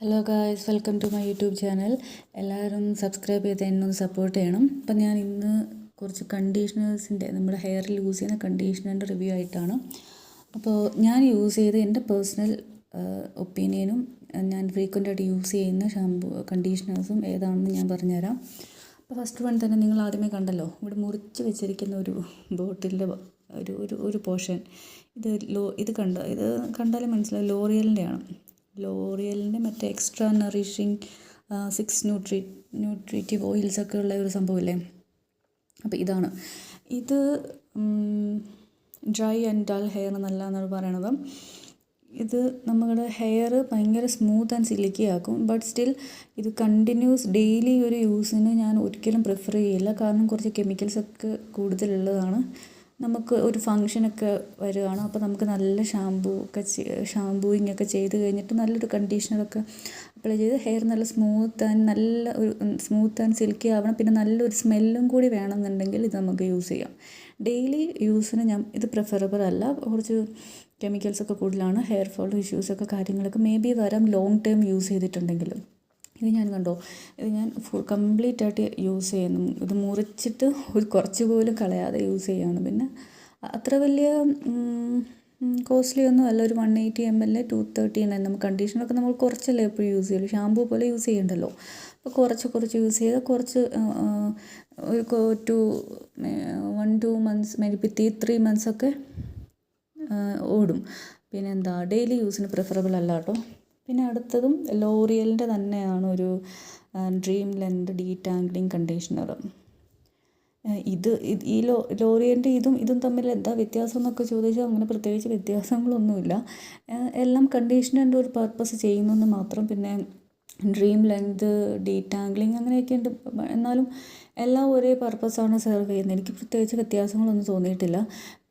Hello guys, welcome to my YouTube channel. എല്ലാവരും subscribe ചെയ്ത് എന്നെ ഒന്ന് സപ്പോർട്ട് ചെയ്യണം. അപ്പം ഞാൻ ഇന്ന് കുറച്ച് കണ്ടീഷണേഴ്സിൻ്റെ, നമ്മുടെ ഹെയറിൽ യൂസ് ചെയ്യുന്ന കണ്ടീഷണറിൻ്റെ റിവ്യൂ ആയിട്ടാണ്. അപ്പോൾ ഞാൻ യൂസ് ചെയ്ത് എൻ്റെ പേഴ്സണൽ ഒപ്പീനിയനും ഞാൻ ഫ്രീക്വൻ്റായിട്ട് യൂസ് ചെയ്യുന്ന കണ്ടീഷണേഴ്സും ഏതാണെന്ന് ഞാൻ പറഞ്ഞുതരാം. അപ്പോൾ ഫസ്റ്റ് വൺ തന്നെ നിങ്ങൾ ആദ്യമേ കണ്ടല്ലോ, ഇവിടെ മുറിച്ച് വെച്ചിരിക്കുന്ന ഒരു ബോട്ടിലിൻ്റെ ഒരു പോർഷൻ. ഇത് കണ്ടാലും മനസ്സിലാവും ലോറിയലിൻ്റെയാണ്. ലോറിയലിൻ്റെ മറ്റേ എക്സ്ട്രാ നറിഷിങ് 6 ന്യൂട്രീറ്റീവ് ഓയിൽസൊക്കെ ഉള്ള ഒരു സംഭവമില്ലേ, അപ്പോൾ ഇതാണ്. ഇത് ഡ്രൈ ആൻഡ് ഡൾ ഹെയർ എന്നല്ല എന്നാണ് പറയണത്. ഇത് നമ്മുടെ ഹെയർ ഭയങ്കര സ്മൂത്ത് ആൻഡ് സിൽക്കി ആക്കും. ബട്ട് സ്റ്റിൽ ഇത് കണ്ടിന്യൂസ് ഡെയിലി ഒരു യൂസിന് ഞാൻ ഒരിക്കലും പ്രിഫർ ചെയ്യില്ല. കാരണം കുറച്ച് കെമിക്കൽസൊക്കെ കൂടുതലുള്ളതാണ്. നമുക്ക് ഒരു ഫങ്ഷനൊക്കെ വരികയാണ്, അപ്പോൾ നമുക്ക് നല്ല ഷാമ്പൂയിങ് ഒക്കെ ചെയ്ത് കഴിഞ്ഞിട്ട് നല്ലൊരു കണ്ടീഷണറൊക്കെ അപ്ലൈ ചെയ്ത് ഹെയർ നല്ല സ്മൂത്ത് ആൻഡ് സിൽക്കി ആവണം. പിന്നെ നല്ലൊരു സ്മെല്ലും കൂടി വേണമെന്നുണ്ടെങ്കിൽ ഇത് നമുക്ക് യൂസ് ചെയ്യാം. ഡെയിലി യൂസിന് ഇത് പ്രിഫറബിൾ അല്ല. കുറച്ച് കെമിക്കൽസൊക്കെ കൂടുതലാണ്. ഹെയർ ഫോൾ ഇഷ്യൂസൊക്കെ കാര്യങ്ങളൊക്കെ മേ ബി വരാം ലോങ് ടേം യൂസ് ചെയ്തിട്ടുണ്ടെങ്കിലും. ഇത് ഞാൻ കണ്ടോ, ഇത് ഞാൻ കംപ്ലീറ്റ് ആയിട്ട് യൂസ് ചെയ്യുന്നു. ഇത് മുറിച്ചിട്ട് കുറച്ച് പോലും കളയാതെ യൂസ് ചെയ്യുകയാണ്. പിന്നെ അത്ര വലിയ കോസ്റ്റ്ലി ഒന്നും അല്ല. ഒരു 180 ml 239. നമുക്ക് കണ്ടീഷണറൊക്കെ നമ്മൾ കുറച്ചല്ലേ എപ്പോഴും യൂസ് ചെയ്യുള്ളൂ, ഷാമ്പൂ പോലെ യൂസ് ചെയ്യണ്ടല്ലോ. അപ്പോൾ കുറച്ച് യൂസ് ചെയ്താൽ കുറച്ച് ഒരു 1-2 months മേ ബി 3 months ഒക്കെ ഓടും. പിന്നെ ഡെയിലി യൂസിന് പ്രിഫറബിൾ അല്ല കേട്ടോ. പിന്നെ അടുത്തതും ലോറിയലിൻ്റെ തന്നെയാണ് ഒരു ഡ്രീം ലെന്ത് ഡീടാംഗ്ലിംഗ് കണ്ടീഷണർ. ഈ ലോറിയലിൻ്റെ ഇതും തമ്മിൽ എന്താ വ്യത്യാസം എന്നൊക്കെ ചോദിച്ചാൽ അങ്ങനെ പ്രത്യേകിച്ച് വ്യത്യാസങ്ങളൊന്നുമില്ല. എല്ലാം കണ്ടീഷണറിൻ്റെ ഒരു പർപ്പസ് ചെയ്യുന്നെന്ന് മാത്രം. പിന്നെ ഡ്രീം ലെന്ത് ഡീടാംഗ്ലിംഗ് അങ്ങനെയൊക്കെ ഉണ്ട്. എന്നാലും എല്ലാം ഒരേ പർപ്പസാണ് സെർവ് ചെയ്യുന്നത്. എനിക്ക് പ്രത്യേകിച്ച് വ്യത്യാസങ്ങളൊന്നും തോന്നിയിട്ടില്ല.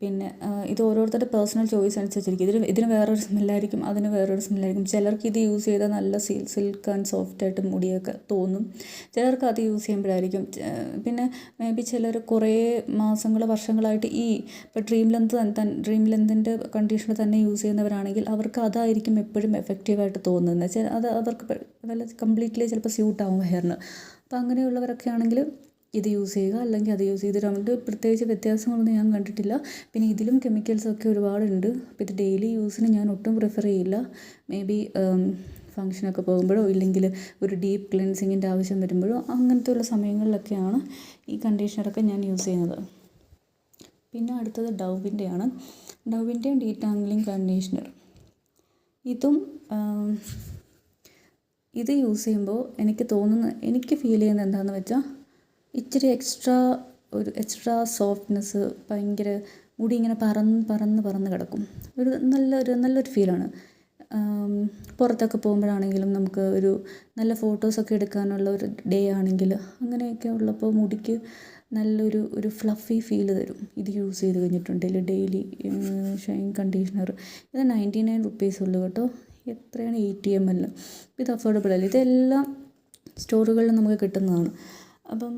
പിന്നെ ഇത് ഓരോരുത്തരുടെ പേഴ്സണൽ ചോയ്സ് അനുസരിച്ചിരിക്കും. ഇതിന് വേറൊരു സ്മെല്ലായിരിക്കും, അതിന് വേറൊരു സ്മെല്ലായിരിക്കും. ചിലർക്ക് ഇത് യൂസ് ചെയ്താൽ നല്ല സിൽക്ക് ആൻഡ് സോഫ്റ്റായിട്ട് മുടിയൊക്കെ തോന്നും. ചിലർക്ക് അത് യൂസ് ചെയ്യുമ്പോഴായിരിക്കും. പിന്നെ മേ ബി ചിലർ കുറേ വർഷങ്ങളായിട്ട് ഇപ്പോൾ ഡ്രീം ലെന്തിൻ്റെ കണ്ടീഷണർ തന്നെ യൂസ് ചെയ്യുന്നവരാണെങ്കിൽ അവർക്ക് അതായിരിക്കും എപ്പോഴും എഫക്റ്റീവായിട്ട് തോന്നുന്നത്. അത് അവർക്ക് കംപ്ലീറ്റ്ലി ചിലപ്പോൾ സ്യൂട്ടാവും ഹെയറിന്. അപ്പോൾ അങ്ങനെയുള്ളവരൊക്കെ ആണെങ്കിൽ ഇത് യൂസ് ചെയ്യുക, അല്ലെങ്കിൽ അത് യൂസ് ചെയ്ത് രണ്ട് പ്രത്യേകിച്ച് വ്യത്യാസങ്ങളൊന്നും ഞാൻ കണ്ടിട്ടില്ല. പിന്നെ ഇതിലും കെമിക്കൽസൊക്കെ ഒരുപാടുണ്ട്. അപ്പോൾ ഇത് ഡെയിലി യൂസിന് ഞാൻ ഒട്ടും പ്രിഫർ ചെയ്യില്ല. മേ ബി ഫങ്ഷനൊക്കെ പോകുമ്പോഴോ ഇല്ലെങ്കിൽ ഒരു ഡീപ്പ് ക്ലെൻസിങ്ങിൻ്റെ ആവശ്യം വരുമ്പോഴോ അങ്ങനത്തെ ഉള്ള സമയങ്ങളിലൊക്കെയാണ് ഈ കണ്ടീഷണറൊക്കെ ഞാൻ യൂസ് ചെയ്യുന്നത്. പിന്നെ അടുത്തത് ഡവിൻ്റെയാണ്. ഡവിൻ്റെയും ഡീടാംഗ്ലിംഗ് കണ്ടീഷണർ. ഇത് യൂസ് ചെയ്യുമ്പോൾ എനിക്ക് ഫീൽ ചെയ്യുന്നത് എന്താണെന്ന് വെച്ചാൽ ഇച്ചിരി എക്സ്ട്രാ സോഫ്റ്റ്നെസ്, ഭയങ്കര മുടി ഇങ്ങനെ പറന്ന് കിടക്കും. നല്ലൊരു ഫീലാണ്. പുറത്തൊക്കെ പോകുമ്പോഴാണെങ്കിലും നമുക്ക് ഒരു നല്ല ഫോട്ടോസൊക്കെ എടുക്കാനുള്ള ഒരു ഡേ ആണെങ്കിൽ അങ്ങനെയൊക്കെ ഉള്ളപ്പോൾ മുടിക്ക് നല്ലൊരു ഫ്ലഫി ഫീൽ തരും ഇത് യൂസ് ചെയ്ത് കഴിഞ്ഞിട്ടുണ്ടെങ്കിൽ. ഡെയിലി ഷൈൻ കണ്ടീഷണർ ഇത് 99 rupees ഉള്ളൂ കേട്ടോ. എത്രയാണ് 80 ml. ഇത് അഫോർഡബിൾ അല്ല. ഇതെല്ലാം സ്റ്റോറുകളിൽ നമുക്ക് കിട്ടുന്നതാണ്. അപ്പം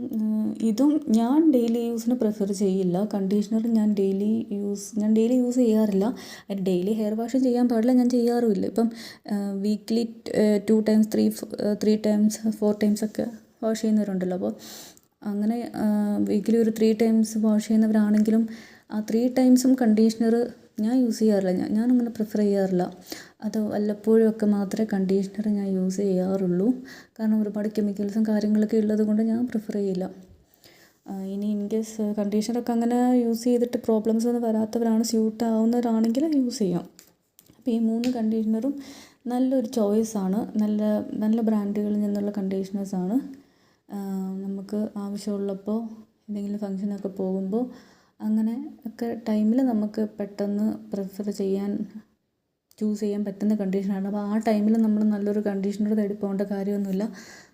ഇതും ഞാൻ ഡെയിലി യൂസിന് പ്രിഫർ ചെയ്യില്ല. കണ്ടീഷണർ ഞാൻ ഡെയിലി യൂസ് ചെയ്യാറില്ല. ഡെയിലി ഹെയർ വാഷ് ചെയ്യാൻ പാടില്ല, ഞാൻ ചെയ്യാറുമില്ല. ഇപ്പം വീക്ക്ലി 2 times 3 times 4 times ഒക്കെ വാഷ് ചെയ്യുന്നവരുണ്ടല്ലോ. അപ്പോൾ അങ്ങനെ വീക്കിലി ഒരു 3 times വാഷ് ചെയ്യുന്നവരാണെങ്കിലും ആ 3 timesഉം കണ്ടീഷണർ ഞാൻ യൂസ് ചെയ്യാറില്ല. ഞാനങ്ങനെ പ്രിഫർ ചെയ്യാറില്ല. അത് വല്ലപ്പോഴും ഒക്കെ മാത്രമേ കണ്ടീഷണർ ഞാൻ യൂസ് ചെയ്യാറുള്ളൂ. കാരണം ഒരുപാട് കെമിക്കൽസും കാര്യങ്ങളൊക്കെ ഉള്ളത് കൊണ്ട് ഞാൻ പ്രിഫർ ചെയ്യില്ല. ഇനി ഇൻ കേസ് കണ്ടീഷണറൊക്കെ അങ്ങനെ യൂസ് ചെയ്തിട്ട് പ്രോബ്ലംസ് ഒന്നും വരാത്തവരാണ്, സ്യൂട്ട് ആവുന്നവരാണെങ്കിൽ യൂസ് ചെയ്യാം. അപ്പോൾ ഈ 3 കണ്ടീഷണറും നല്ലൊരു ചോയ്സാണ്. നല്ല ബ്രാൻഡുകളിൽ നിന്നുള്ള കണ്ടീഷണേഴ്സാണ്. നമുക്ക് ആവശ്യമുള്ളപ്പോൾ എന്തെങ്കിലും ഫങ്ഷനൊക്കെ പോകുമ്പോൾ അങ്ങനെ ഒക്കെ ടൈമിൽ നമുക്ക് പെട്ടെന്ന് ചൂസ് ചെയ്യാൻ പറ്റുന്ന കണ്ടീഷനാണ്. അപ്പോൾ ആ ടൈമിൽ നമ്മൾ നല്ലൊരു കണ്ടീഷണർ തേടി പോകേണ്ട കാര്യമൊന്നുമില്ല.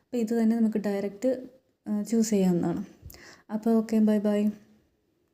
അപ്പോൾ ഇത് തന്നെ നമുക്ക് ഡയറക്റ്റ് ചൂസ് ചെയ്യാവുന്നതാണ്. അപ്പോൾ ഓക്കെ, ബൈ.